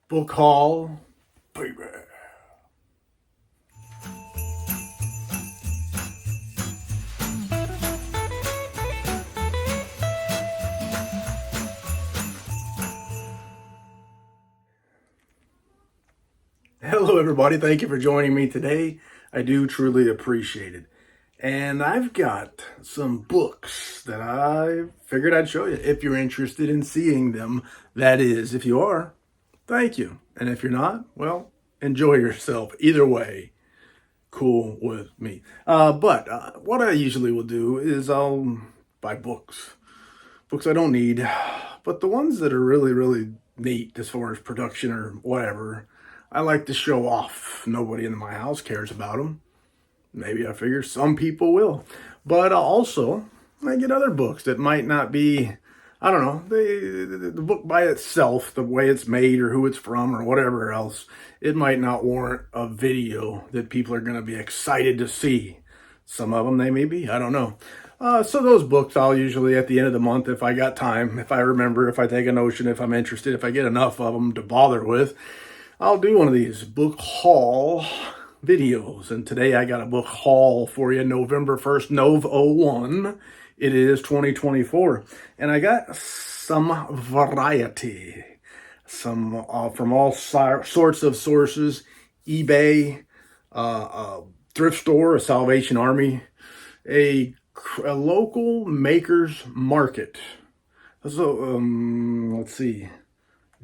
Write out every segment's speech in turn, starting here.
Book haul, baby. Hello, everybody. Thank you for joining me today. I do truly appreciate it. And I've got some books that I figured I'd show you if you're interested in seeing them. That is, if you are, thank you. And if you're not, well, enjoy yourself. Either way, cool with me. But what I usually will do is I'll buy books I don't need, but the ones that are really, really neat as far as production or whatever, I like to show off. Nobody in my house cares about them. Maybe I figure some people will. But also, I get other books that might not be, I don't know, the book by itself, the way it's made or who it's from or whatever else, it might not warrant a video that people are going to be excited to see. Some of them they may be, I don't know. So those books I'll usually at the end of the month, if I got time, if I remember, if I take a notion, if I'm interested, if I get enough of them to bother with, I'll do one of these book haul videos. And today I got a book haul for you, November 1st, Nov 01. It is 2024. And I got some variety, some from all sorts of sources, eBay, thrift store, a Salvation Army, a local maker's market. So, let's see,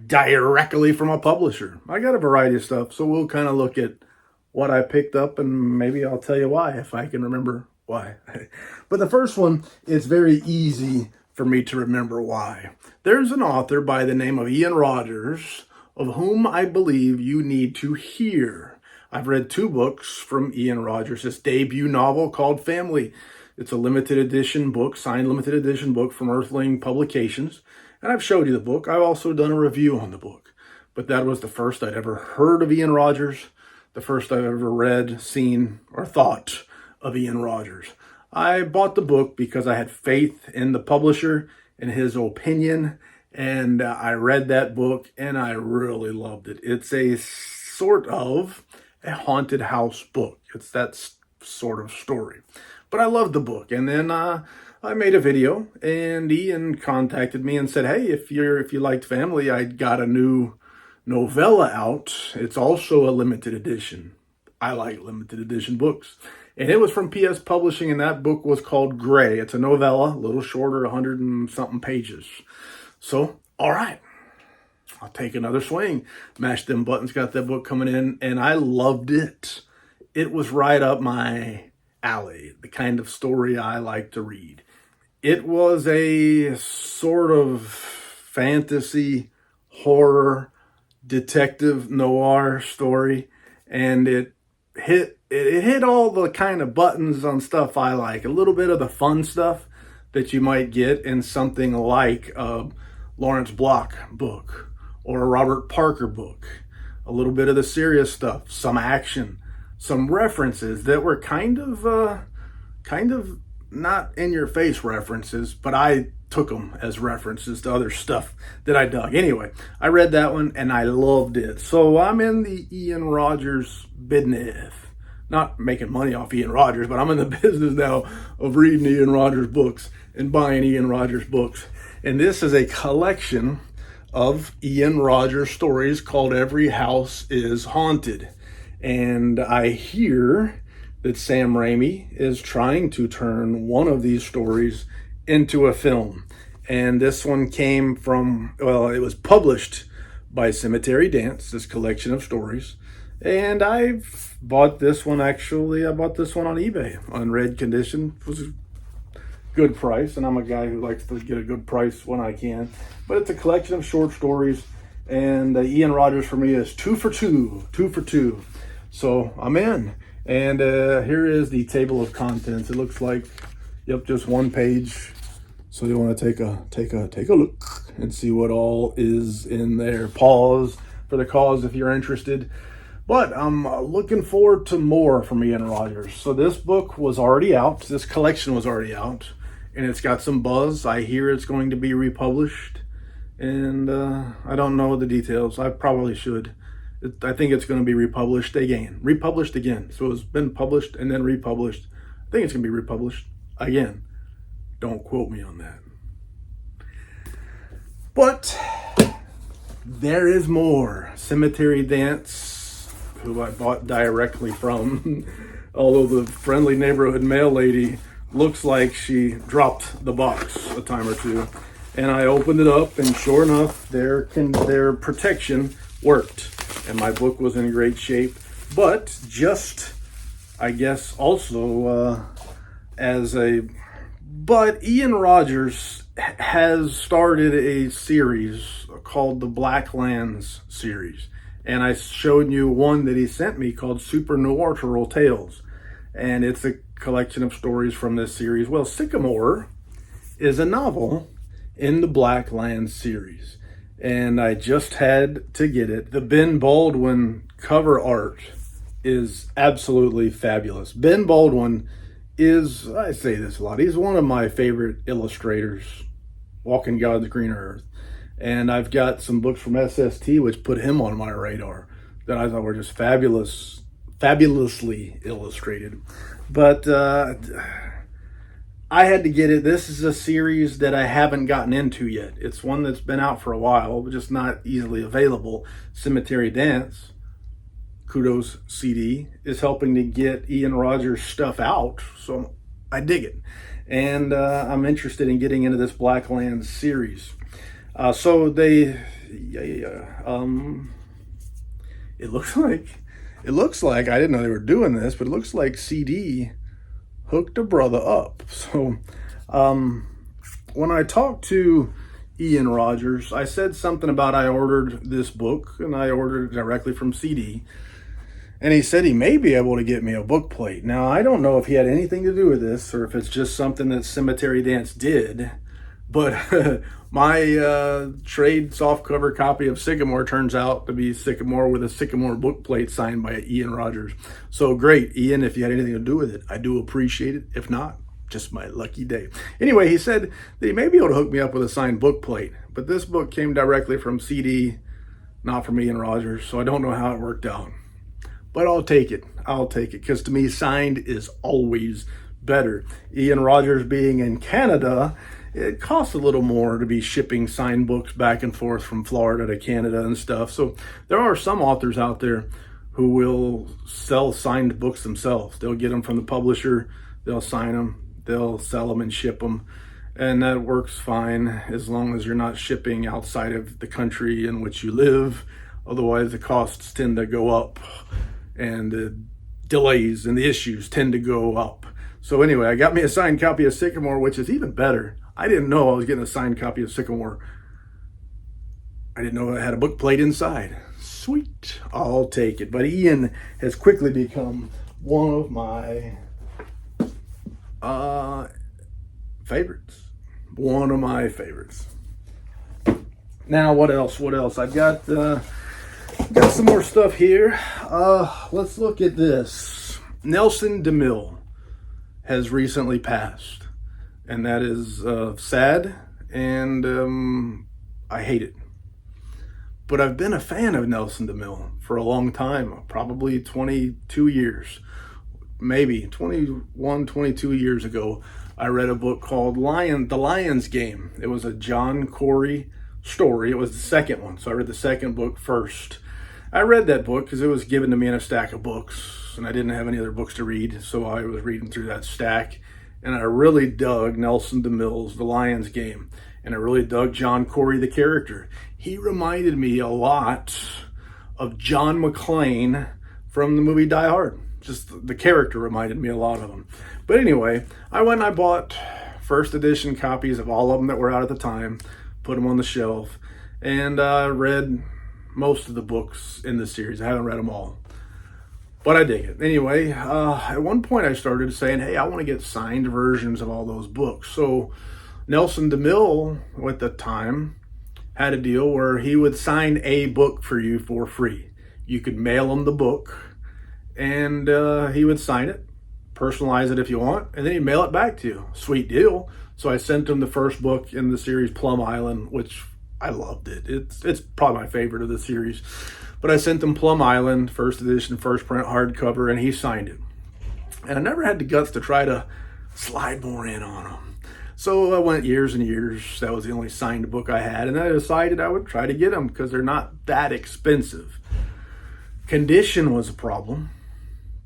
directly from a publisher. I got a variety of stuff, so we'll kind of look at what I picked up, and maybe I'll tell you why, if I can remember why. But the first one, it's very easy for me to remember why. There's an author by the name of Ian Rogers, of whom I believe you need to hear. I've read 2 books from Ian Rogers, his debut novel called Family. It's a limited edition book, signed limited edition book from Earthling Publications. And I've showed you the book. I've also done a review on the book. But that was the first I'd ever heard of Ian Rogers, the first I've ever read, seen, or thought of Ian Rogers. I bought the book because I had faith in the publisher and his opinion, and I read that book, and I really loved it. It's a sort of a haunted house book. It's that sort of story. But I loved the book, and then I made a video, and Ian contacted me and said, hey, if you liked Family, I got a new novella out. It's also a limited edition. I like limited edition books. And it was from PS Publishing, and that book was called Gray. It's a novella, a little shorter, 100 and something pages. So, all right, I'll take another swing. Mash them buttons, got that book coming in, and I loved it. It was right up my alley, the kind of story I like to read. It was a sort of fantasy, horror, detective noir story, and it hit all the kind of buttons on stuff I like. A little bit of the fun stuff that you might get in something like a Lawrence Block book or a Robert Parker book. A little bit of the serious stuff, some action, some references that were kind of not in your face references, but I took them as references to other stuff that I dug. Anyway, I read that one and I loved it. So I'm in the Ian Rogers business. Not making money off Ian Rogers, but I'm in the business now of reading Ian Rogers books and buying Ian Rogers books. And this is a collection of Ian Rogers stories called Every House is Haunted. And I hear that Sam Raimi is trying to turn one of these stories into a film. And this one came from, well, it was published by Cemetery Dance, this collection of stories. And I've bought this one, actually. I bought this one on eBay, on red condition. It was a good price, and I'm a guy who likes to get a good price when I can. But it's a collection of short stories, and Ian Rogers for me is 2 for 2, 2 for 2. So I'm in. And here is the table of contents. It looks like, yep, just one page. So you want to take a look and see what all is in there. Pause for the cause if you're interested. But I'm looking forward to more from Ian Rogers. So this book was already out. This collection was already out. And it's got some buzz. I hear it's going to be republished. and I don't know the details. I probably should. I think it's going to be republished again. So it's been published and then republished. I think it's going to be republished again. Don't quote me on that. But there is more. Cemetery Dance, who I bought directly from, although the friendly neighborhood mail lady looks like she dropped the box a time or two. And I opened it up, and sure enough, their protection worked. And my book was in great shape. But just, I guess, also But Ian Rogers has started a series called the Black Lands series. And I showed you one that he sent me called Super Noir Tales. And it's a collection of stories from this series. Well, Sycamore is a novel in the Black Lands series. And I just had to get it. The Ben Baldwin cover art is absolutely fabulous. Ben Baldwin is, I say this a lot, he's one of my favorite illustrators, walking God's green earth. And I've got some books from SST which put him on my radar that I thought were just fabulously illustrated. But I had to get it. This is a series that I haven't gotten into yet. It's one that's been out for a while, but just not easily available. Cemetery Dance, kudos CD, is helping to get Ian Rogers' stuff out, so I dig it. And I'm interested in getting into this Black Lands series. So they, it looks like, I didn't know they were doing this, but it looks like CD hooked a brother up. So when I talked to Ian Rogers, I said something about I ordered this book, and I ordered it directly from CD. And he said he may be able to get me a book plate. Now, I don't know if he had anything to do with this or if it's just something that Cemetery Dance did, but my trade softcover copy of Sycamore turns out to be Sycamore with a Sycamore book plate signed by Ian Rogers. So great, Ian, if you had anything to do with it, I do appreciate it. If not, just my lucky day. Anyway, he said that he may be able to hook me up with a signed book plate, but this book came directly from CD, not from Ian Rogers, so I don't know how it worked out. But I'll take it, because to me, signed is always better. Ian Rogers being in Canada, it costs a little more to be shipping signed books back and forth from Florida to Canada and stuff. So there are some authors out there who will sell signed books themselves. They'll get them from the publisher, they'll sign them, they'll sell them and ship them. And that works fine as long as you're not shipping outside of the country in which you live. Otherwise, the costs tend to go up, and the delays and the issues tend to go up. So anyway, I got me a signed copy of Sycamore, which is even better. I didn't know I was getting a signed copy of Sycamore. I didn't know it had a book plate inside. Sweet, I'll take it. But Ian has quickly become one of my favorites. One of my favorites. Now, what else? I've got some more stuff here. Let's look at this. Nelson DeMille has recently passed, and that is sad, and I hate it. But I've been a fan of Nelson DeMille for a long time, probably 22 years, maybe 21, 22 years ago. I read a book called The Lion's Game. It was a John Corey story. It was the second one, so I read the second book first. I read that book because it was given to me in a stack of books, and I didn't have any other books to read, so I was reading through that stack, and I really dug Nelson DeMille's The Lion's Game, and I really dug John Corey, the character. He reminded me a lot of John McClane from the movie Die Hard. Just the character reminded me a lot of him. But anyway, I went and I bought first edition copies of all of them that were out at the time, put them on the shelf, and read most of the books in the series. I haven't read them all, but I dig it. Anyway, at one point I started saying, hey, I want to get signed versions of all those books. So Nelson DeMille at the time had a deal where he would sign a book for you for free. You could mail him the book, and he would sign it, personalize it if you want, and then he'd mail it back to you. Sweet deal. So I sent him the first book in the series, Plum Island, which I loved it. It's probably my favorite of the series. But I sent him Plum Island, first edition, first print, hardcover, and he signed it. And I never had the guts to try to slide more in on him. So I went years and years. That was the only signed book I had. And I decided I would try to get them because they're not that expensive. Condition was a problem.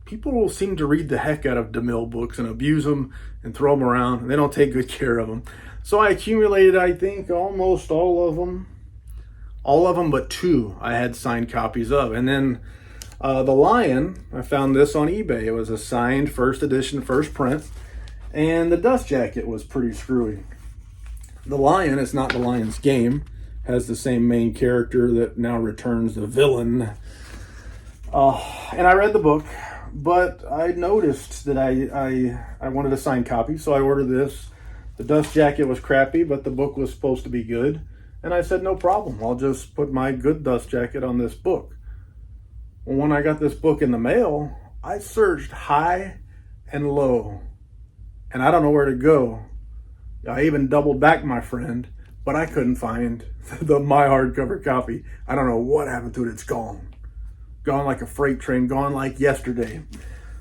People seem to read the heck out of DeMille books and abuse them and throw them around. And they don't take good care of them. So I accumulated, I think, almost all of them. All of them but two I had signed copies of. And then The Lion, I found this on eBay. It was a signed first edition, first print. And the dust jacket was pretty screwy. The Lion, it's not The Lion's Game, has the same main character that now returns the villain. And I read the book, but I noticed that I wanted a signed copy, so I ordered this. The dust jacket was crappy, but the book was supposed to be good. And I said, no problem. I'll just put my good dust jacket on this book. Well, when I got this book in the mail, I searched high and low. And I don't know where to go. I even doubled back, my friend, but I couldn't find my hardcover copy. I don't know what happened to it. It's gone. Gone like a freight train, gone like yesterday.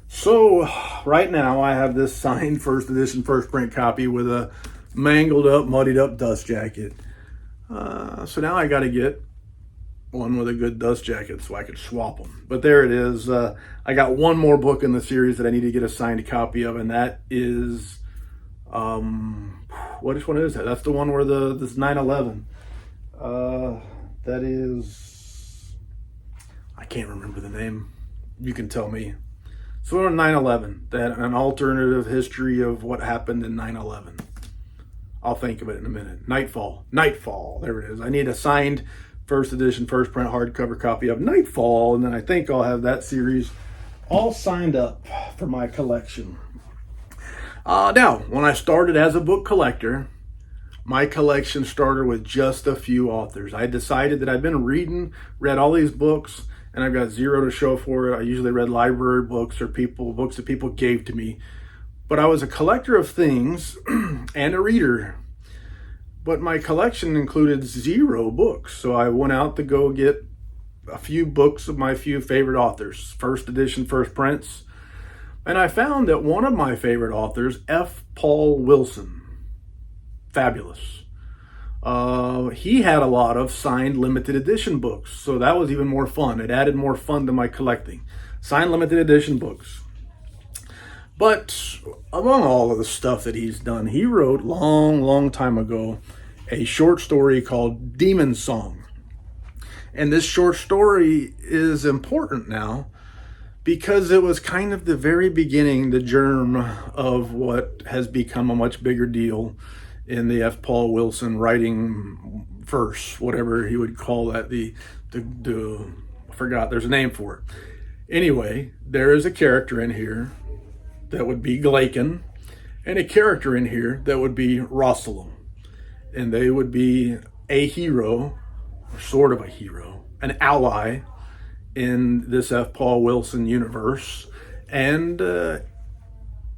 So right now I have this signed first edition, first print copy with a mangled up, muddied up dust jacket. So now I got to get one with a good dust jacket so I could swap them. But there it is. I got one more book in the series that I need to get a signed copy of, and that is, which one is that? That's the one where this 9/11. That is, I can't remember the name. You can tell me. So on 9/11, that an alternative history of what happened in 9/11. I'll think of it in a minute. Nightfall. There it is. I need a signed first edition, first print, hardcover copy of Nightfall, and then I think I'll have that series all signed up for my collection. Now, when I started as a book collector, my collection started with just a few authors. I decided that I'd been read all these books, and I've got zero to show for it. I usually read library books or books that people gave to me. But I was a collector of things and a reader. But my collection included 0 books. So I went out to go get a few books of my few favorite authors. First edition, first prints. And I found that one of my favorite authors, F. Paul Wilson, fabulous. He had a lot of signed limited edition books. So that was even more fun. It added more fun to my collecting. Signed limited edition books. But among all of the stuff that he's done, he wrote long time ago a short story called Demon Song. And this short story is important now because it was kind of the very beginning, the germ of what has become a much bigger deal in the F. Paul Wilson writing verse, whatever he would call that. I forgot, there's a name for it. Anyway, there is a character in here that would be Glaken, and a character in here that would be Rosalind. And they would be a hero, or sort of a hero, an ally in this F. Paul Wilson universe, and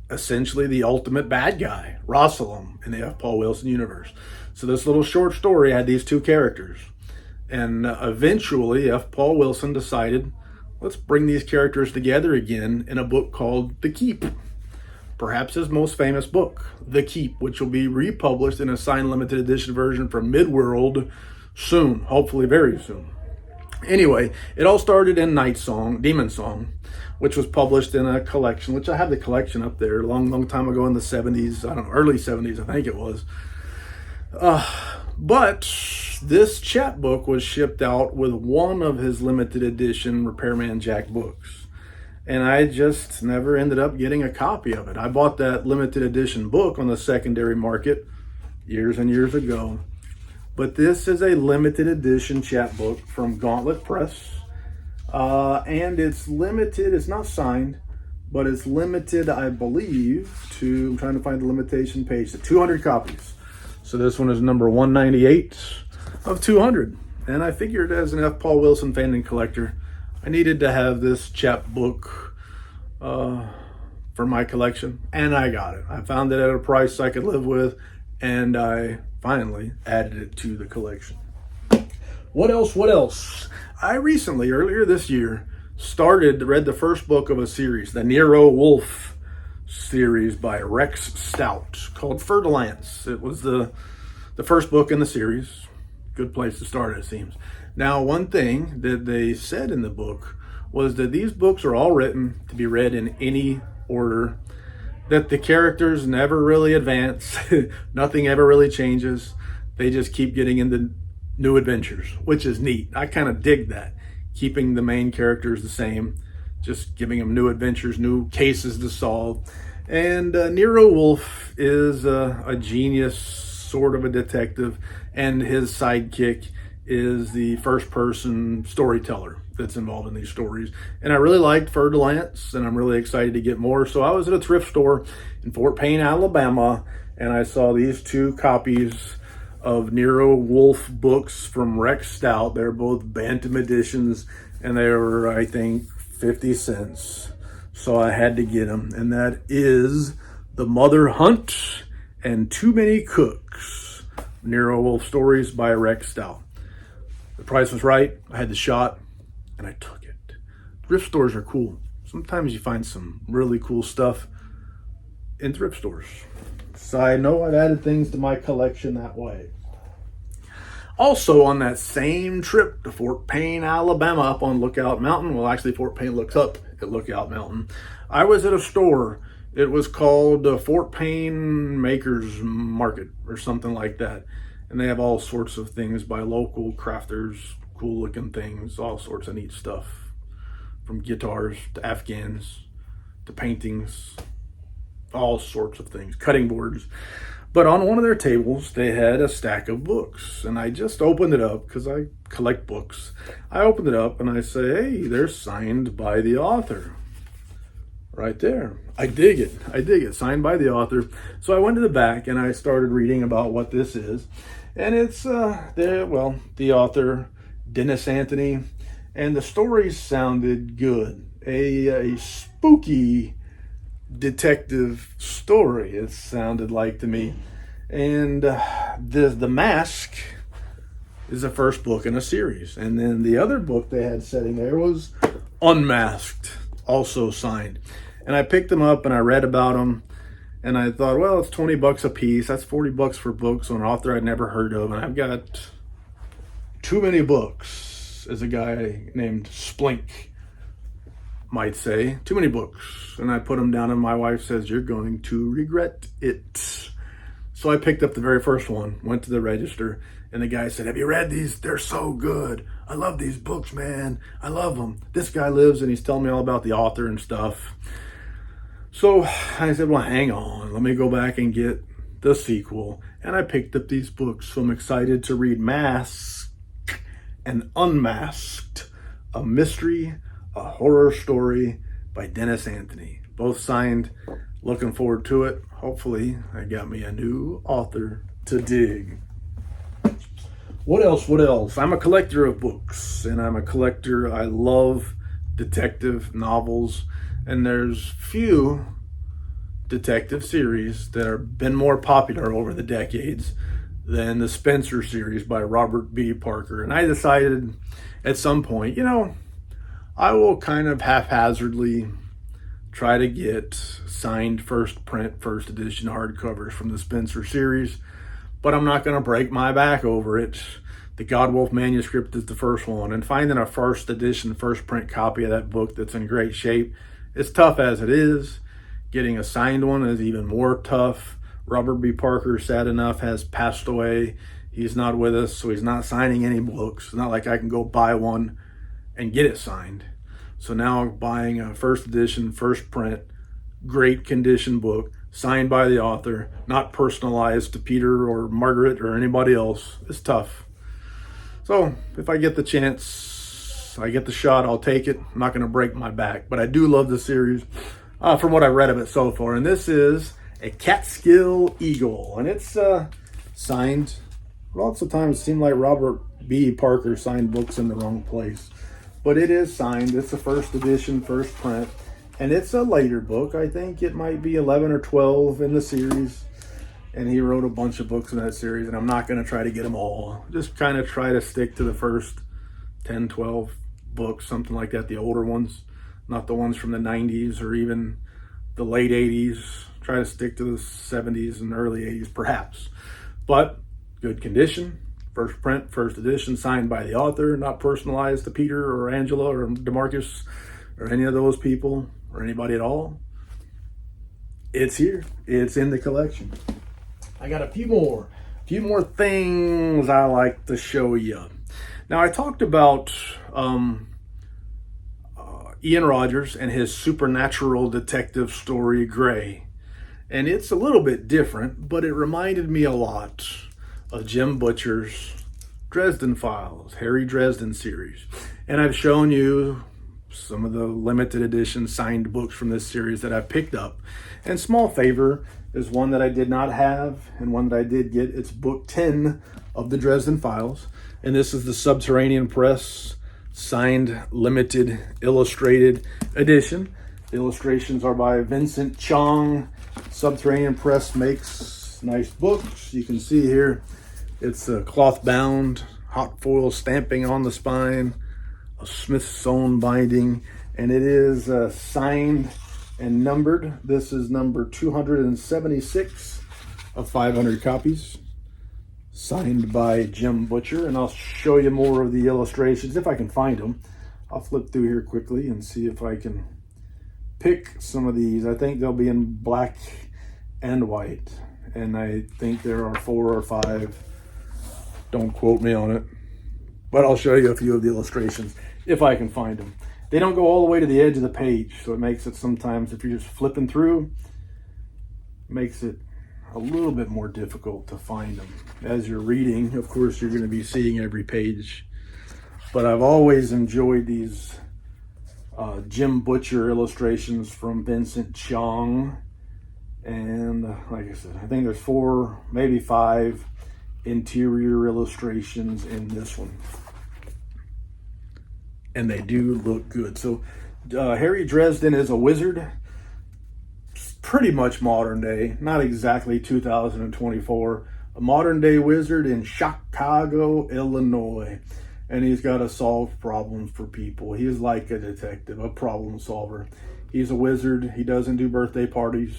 essentially the ultimate bad guy, Rosalind, in the F. Paul Wilson universe. So this little short story had these two characters. And eventually F. Paul Wilson decided, let's bring these characters together again in a book called The Keep. Perhaps his most famous book, The Keep, which will be republished in a signed limited edition version from Midworld soon, hopefully very soon. Anyway, it all started in Demon Song, which was published in a collection, which I have the collection up there a long time ago in the 70s, early 70s, I think it was. But this chapbook was shipped out with one of his limited edition Repairman Jack books. And I just never ended up getting a copy of it. I bought that limited edition book on the secondary market years and years ago. But this is a limited edition chapbook from Gauntlet Press. And it's limited, it's not signed, but it's limited, I believe, to, I'm trying to find the limitation page, to 200 copies. So this one is number 198 of 200. And I figured as an F. Paul Wilson fan and collector, I needed to have this chapbook for my collection, and I got it. I found it at a price I could live with, and I finally added it to the collection. What else? What else? I recently, earlier this year, read the first book of a series, the Nero Wolfe series by Rex Stout, called Fer de Lance. It was the first book in the series. Good place to start, it seems. Now, one thing that they said in the book was that these books are all written to be read in any order, that the characters never really advance, nothing ever really changes. They just keep getting into new adventures, which is neat. I kind of dig that, keeping the main characters the same, just giving them new adventures, new cases to solve. And Nero Wolfe is a genius, sort of a detective, and his sidekick is the first-person storyteller that's involved in these stories. And I really liked Fer de Lance, and I'm really excited to get more. So I was at a thrift store in Fort Payne, Alabama, and I saw these two copies of Nero Wolfe books from Rex Stout. They're both Bantam editions, and they were, I think, 50 cents. So I had to get them, and that is The Mother Hunt and Too Many Cooks, Nero Wolfe stories by Rex Stout. The price was right. I had the shot, and I took it. Thrift stores are cool. Sometimes you find some really cool stuff in thrift stores. Side note, I've added things to my collection that way. Also, on that same trip to Fort Payne, Alabama, up on Lookout Mountain, well, actually, Fort Payne looks up at Lookout Mountain, I was at a store. It was called Fort Payne Makers Market or something like that. And they have all sorts of things by local crafters, cool looking things, all sorts of neat stuff. From guitars to Afghans to paintings, all sorts of things, cutting boards. But on one of their tables, they had a stack of books. And I just opened it up because I collect books. I opened it up and I say, hey, they're signed by the author. Right there. I dig it. I dig it. Signed by the author. So I went to the back and I started reading about what this is. And it's, the author, Dennis Anthony. And the stories sounded good. A spooky detective story, it sounded like to me. And the Mask is the first book in a series. And then the other book they had sitting there was Unmasked, also signed. And I picked them up and I read about them. And I thought, well, it's $20 a piece. That's $40 for books on an author I'd never heard of. And I've got too many books, as a guy named Splink might say. Too many books. And I put them down and my wife says, you're going to regret it. So I picked up the very first one, went to the register, and the guy said, have you read these? They're so good. I love these books, man. I love them. This guy lives and he's telling me all about the author and stuff. So I said, well, hang on. Let me go back and get the sequel. And I picked up these books. So I'm excited to read Mask and Unmasked, a mystery, a horror story by Dennis Anthony. Both signed. Looking forward to it. Hopefully, I got me a new author to dig. What else? What else? I'm a collector of books, and I'm a collector. I love detective novels, and there's few detective series that have been more popular over the decades than the Spencer series by Robert B. Parker. And I decided at some point, I will kind of haphazardly try to get signed first print, first edition hardcovers from the Spencer series, but I'm not going to break my back over it. The Godwolf manuscript is the first one, and finding a first edition, first print copy of that book that's in great shape is tough as it is. Getting a signed one is even more tough. Robert B. Parker, sad enough, has passed away. He's not with us, so he's not signing any books. It's not like I can go buy one and get it signed. So now I'm buying a first edition, first print, great condition book, signed by the author, not personalized to Peter or Margaret or anybody else. It's tough. So if I get the chance, I get the shot, I'll take it. I'm not going to break my back, but I do love the series from what I've read of it so far. And this is a Catskill Eagle, and it's signed. Lots of times it seemed like Robert B. Parker signed books in the wrong place. But it is signed. It's a first edition, first print. And it's a later book. I think it might be 11 or 12 in the series. and he wrote a bunch of books in that series, and I'm not going to try to get them all. Just kind of try to stick to the first 10, 12 books, something like that, the older ones, not the ones from the 90s or even the late 80s. Try to stick to the 70s and early 80s, perhaps. But good condition, first print, first edition, signed by the author, not personalized to Peter or Angela or DeMarcus or any of those people or anybody at all. It's here. It's in the collection. I got a few more things I like to show you. Now, I talked about Ian Rogers and his supernatural detective story, Gray. And it's a little bit different, but it reminded me a lot of Jim Butcher's Dresden Files, Harry Dresden series. And I've shown you some of the limited edition signed books from this series that I picked up. And small favor is one that I did not have and one that I did get. It's book 10 of the Dresden Files. And this is the Subterranean Press signed limited illustrated edition. The illustrations are by Vincent Chong. Subterranean Press makes nice books. You can see here it's a cloth bound, hot foil stamping on the spine, a Smith sewn binding, and it is signed and numbered. This is number 276 of 500 copies, signed by Jim Butcher. And I'll show you more of the illustrations if I can find them. I'll flip through here quickly and see if I can pick some of these. I think they'll be in black and white, and I think there are 4 or 5. Don't quote me on it, but I'll show you a few of the illustrations if I can find them. They don't go all the way to the edge of the page, so it makes it sometimes, if you're just flipping through, makes it a little bit more difficult to find them. As you're reading, of course, you're going to be seeing every page, but I've always enjoyed these Jim Butcher illustrations from Vincent Chong. And like I said, I think there's 4, maybe 5 interior illustrations in this one. And they do look good. So Harry Dresden is a wizard, pretty much modern day, not exactly 2024, a modern day wizard in Chicago, Illinois. And he's got to solve problems for people. He's like a detective, a problem solver. He's a wizard. He doesn't do birthday parties,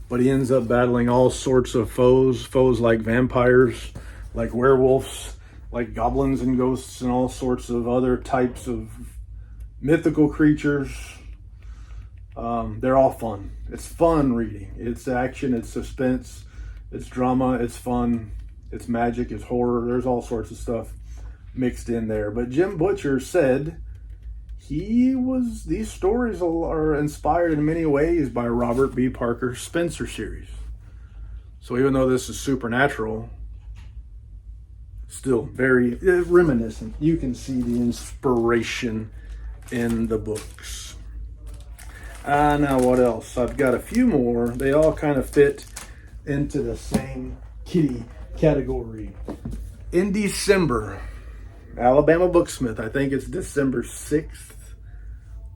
but he ends up battling all sorts of foes like vampires, like werewolves, like goblins and ghosts, and all sorts of other types of mythical creatures. They're all fun. It's fun reading. It's action, it's suspense, it's drama, it's fun, it's magic, it's horror. There's all sorts of stuff mixed in there. But Jim Butcher said these stories are inspired in many ways by Robert B. Parker's Spencer series. So even though this is supernatural, still very reminiscent. You can see the inspiration in the books. Now what else? I've got a few more. They all kind of fit into the same kitty category. In December, Alabama Booksmith, I think it's December 6th.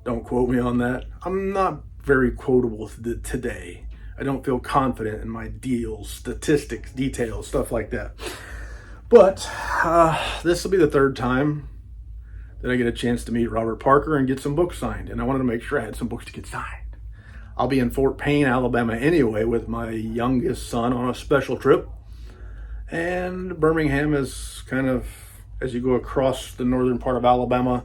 Don't quote me on that. I'm not very quotable today. I don't feel confident in my deals, statistics, details, stuff like that. But this will be the 3rd time that I get a chance to meet Robert Parker and get some books signed. And I wanted to make sure I had some books to get signed. I'll be in Fort Payne, Alabama anyway with my youngest son on a special trip. And Birmingham is kind of, as you go across the northern part of Alabama,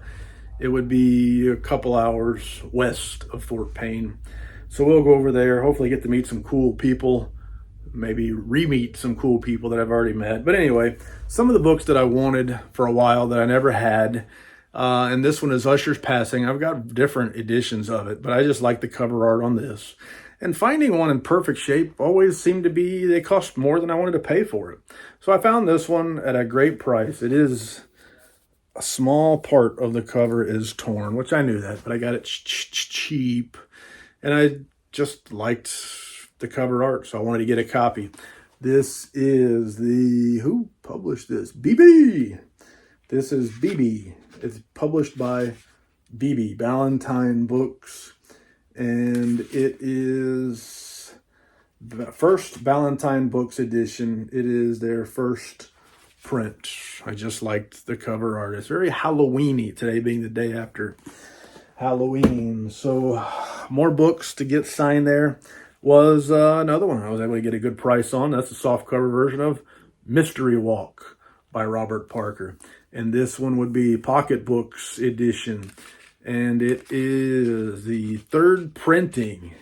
it would be a couple hours west of Fort Payne. So we'll go over there, hopefully get to meet some cool people, maybe re-meet some cool people that I've already met. But anyway, some of the books that I wanted for a while that I never had, and this one is Usher's Passing. I've got different editions of it, but I just like the cover art on this. And finding one in perfect shape always seemed to be, they cost more than I wanted to pay for it. So I found this one at a great price. It is a small part of the cover is torn, which I knew that, but I got it cheap. And I just liked the cover art, so I wanted to get a copy. This is who published this? BB. This is BB. It's published by BB, Ballantine Books. And it is first Valentine Books edition. It is their first print. I just liked the cover art. It's very Halloweeny, today being the day after Halloween. So more books to get signed there. Was another one I was able to get a good price on. That's a softcover version of Mystery Walk by Robert Parker. And this one would be Pocketbooks edition. And it is the third printing.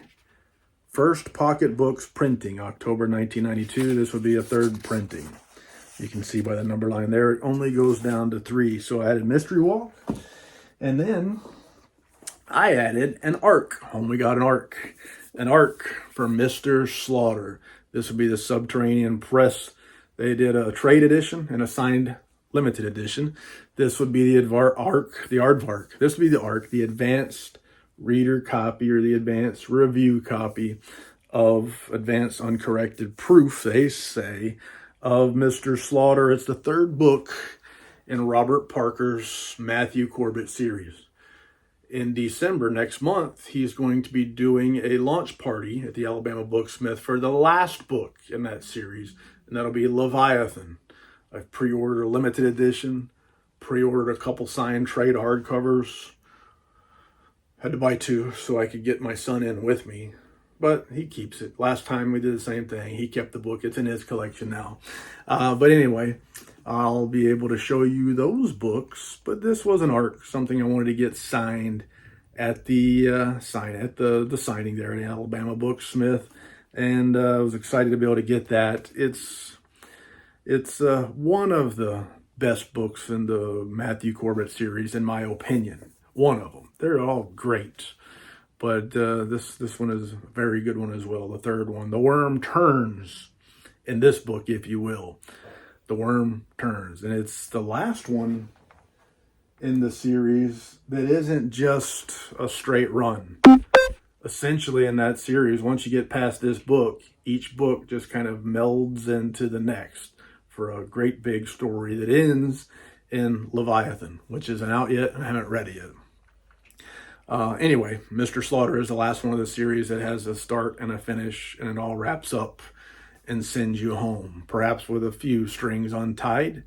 First Pocketbooks printing, October 1992. This would be a third printing. You can see by the number line there, it only goes down to 3. So I added Mystery Walk. And then I added an ARC. We got an ARC. An ARC from Mr. Slaughter. This would be the Subterranean Press. They did a trade edition and a signed limited edition. This would be the ARC, the aardvark. This would be the ARC, the advanced reader copy or the advanced review copy of Advanced Uncorrected Proof, they say, of Mr. Slaughter. It's the third book in Robert Parker's Matthew Corbett series. In December next month, he's going to be doing a launch party at the Alabama Booksmith for the last book in that series, and that'll be Leviathan. I've pre-ordered a limited edition, pre-ordered a couple signed trade hardcovers. Had to buy 2 so I could get my son in with me, but he keeps it. Last time we did the same thing. He kept the book. It's in his collection now. But anyway, I'll be able to show you those books, but this was an ARC, something I wanted to get signed at the signing there at Alabama Booksmith, and I was excited to be able to get that. It's one of the best books in the Matthew Corbett series, in my opinion. One of them. They're all great, but this one is a very good one as well. The third one, The Worm Turns, in this book, if you will. The Worm Turns, and it's the last one in the series that isn't just a straight run. Essentially, in that series, once you get past this book, each book just kind of melds into the next for a great big story that ends in Leviathan, which isn't out yet and I haven't read it yet. Anyway, Mr. Slaughter is the last one of the series that has a start and a finish, and it all wraps up and sends you home, perhaps with a few strings untied,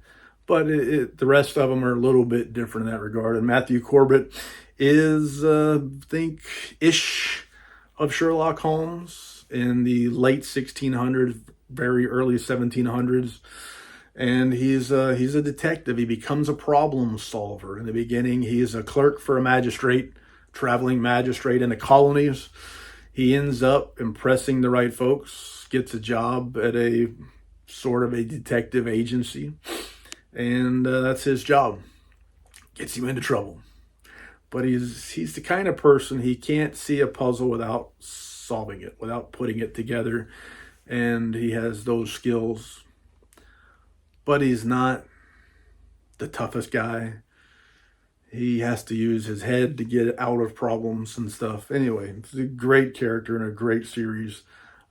but the rest of them are a little bit different in that regard. And Matthew Corbett is, think-ish of Sherlock Holmes in the late 1600s, very early 1700s, and he's a detective. He becomes a problem solver. In the beginning, he is a clerk for a magistrate, traveling magistrate in the colonies. He ends up impressing the right folks, gets a job at a sort of a detective agency, and that's his job. Gets him into trouble. But he's the kind of person, he can't see a puzzle without solving it, without putting it together, and he has those skills. But he's not the toughest guy. He has to use his head to get out of problems and stuff. Anyway, it's a great character and a great series.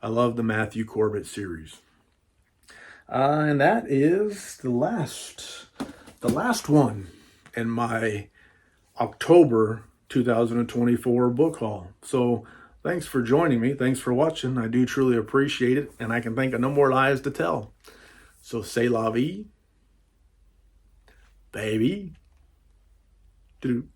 I love the Matthew Corbett series. And that is the last one in my October 2024 book haul. So thanks for joining me. Thanks for watching. I do truly appreciate it. And I can think of no more lies to tell. So c'est la vie, baby. Do.